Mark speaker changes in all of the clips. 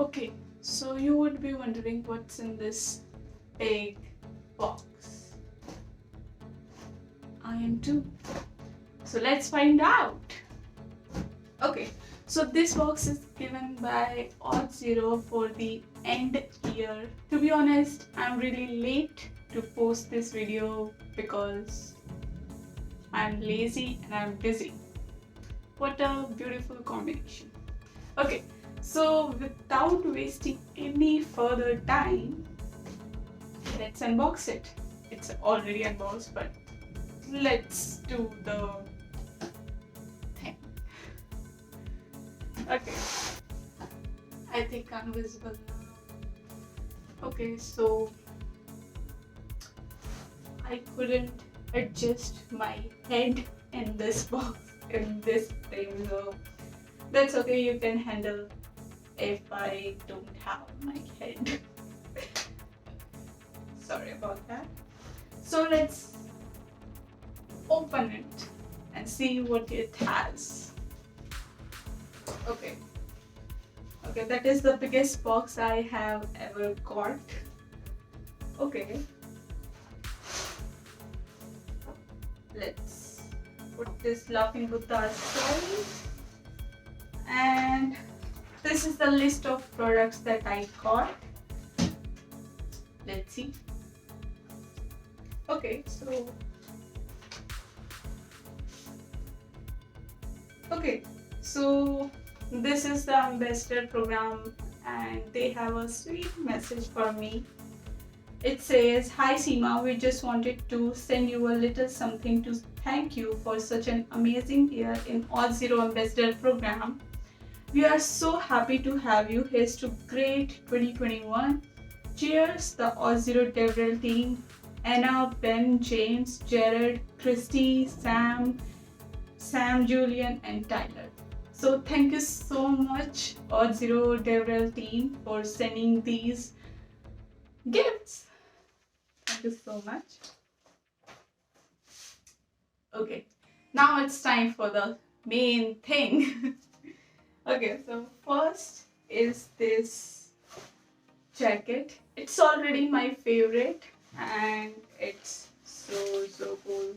Speaker 1: Okay, so you would be wondering what's in this big box. I am too. So let's find out. Okay, so this box is given by Auth0 for the end year. To be honest, I'm really late to post this video because I'm lazy and I'm busy. What a beautiful combination. Okay, so without wasting any further time, let's unbox it. It's already unboxed, but let's do the thing. Okay, I think I'm visible now. Okay, so I couldn't adjust my head in this box, in this frame, so that's okay, you can handle if I don't have my head. Sorry about that. So let's open it and see what it has. Okay. Okay, that is the biggest box I have ever got. Okay. Let's put this laughing Buddha aside. And this is the list of products that I got. Let's see. Okay, so this is the ambassador program and they have a sweet message for me. It says, "Hi Seema, we just wanted to send you a little something to thank you for such an amazing year in Auth0 ambassador program. We are so happy to have you. Here's to great 2021. Cheers, the Auth0 DevRel team, Anna, Ben, James, Jared, Christy, Sam, Julian, and Tyler." So thank you so much, Auth0 DevRel team, for sending these gifts. Thank you so much. Okay, now it's time for the main thing. Okay, so first is this jacket. It's already my favorite and it's so cool.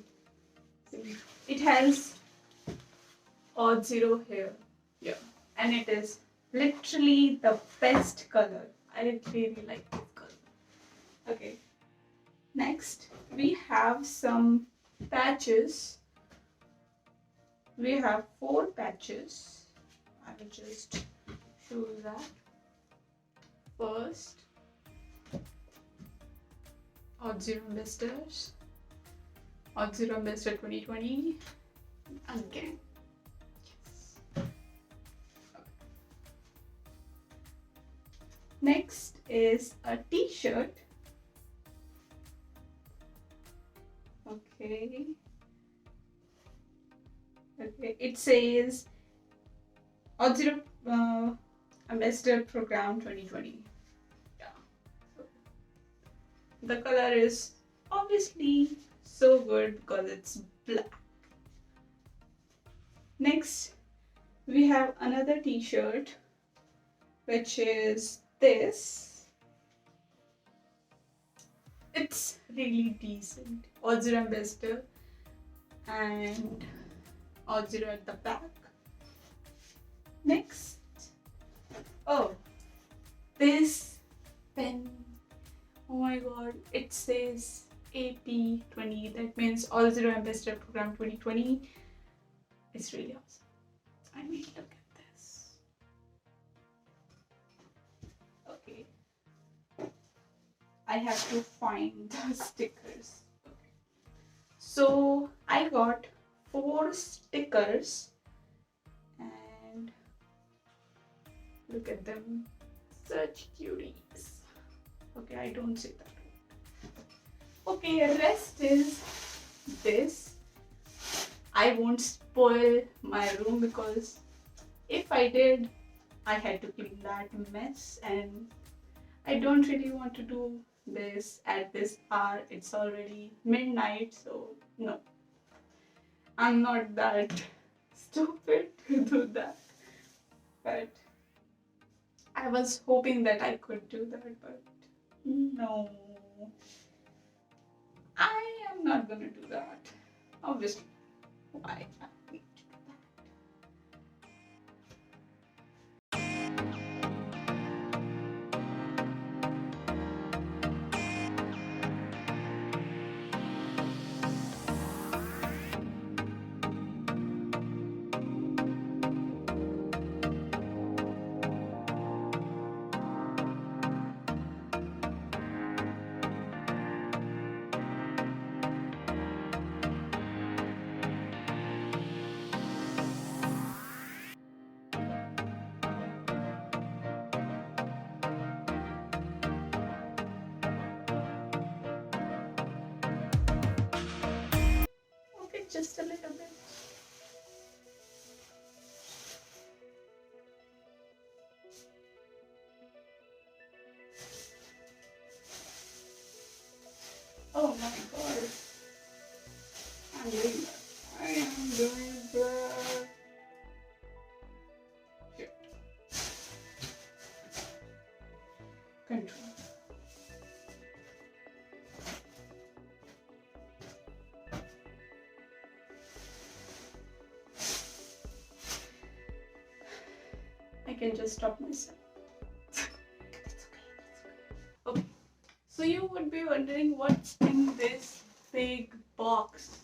Speaker 1: It has Auth0 here. Yeah. And it is literally the best color. I really like this color. Okay. Next, we have some patches. We have 4 patches. I will just show you that. First, Auth0 Ambassadors. Auth0 Ambassador 2020. Again. Yes. Okay. Next is a t-shirt. Okay. Okay. It says Auth0 Ambassador Program 2020. Yeah. So the color is obviously so good because it's black. Next, we have another t-shirt, which is this. It's really decent. Auth0 Ambassador and Auth0 at the back. Next, oh, this pen. Oh my god, it says AP20. That means Auth0 Ambassador Program 2020. It's really awesome. I mean, look at this. Okay. I have to find the stickers. Okay. So I got 4 stickers and look at them. Such cuties. Okay, I don't say that. Okay, rest is this. I won't spoil my room because if I did, I had to clean that mess and I don't really want to do this at this hour. It's already midnight, so no. I'm not that stupid to do that. But I was hoping that I could do that, but no. I am not gonna do that. Obviously. Why? I need to do that. Okay, just a little bit. Oh my god. I'm doing that. I am doing that. Shit. Control. I can just stop myself. That's okay. Okay. So you would be wondering what's in this big box.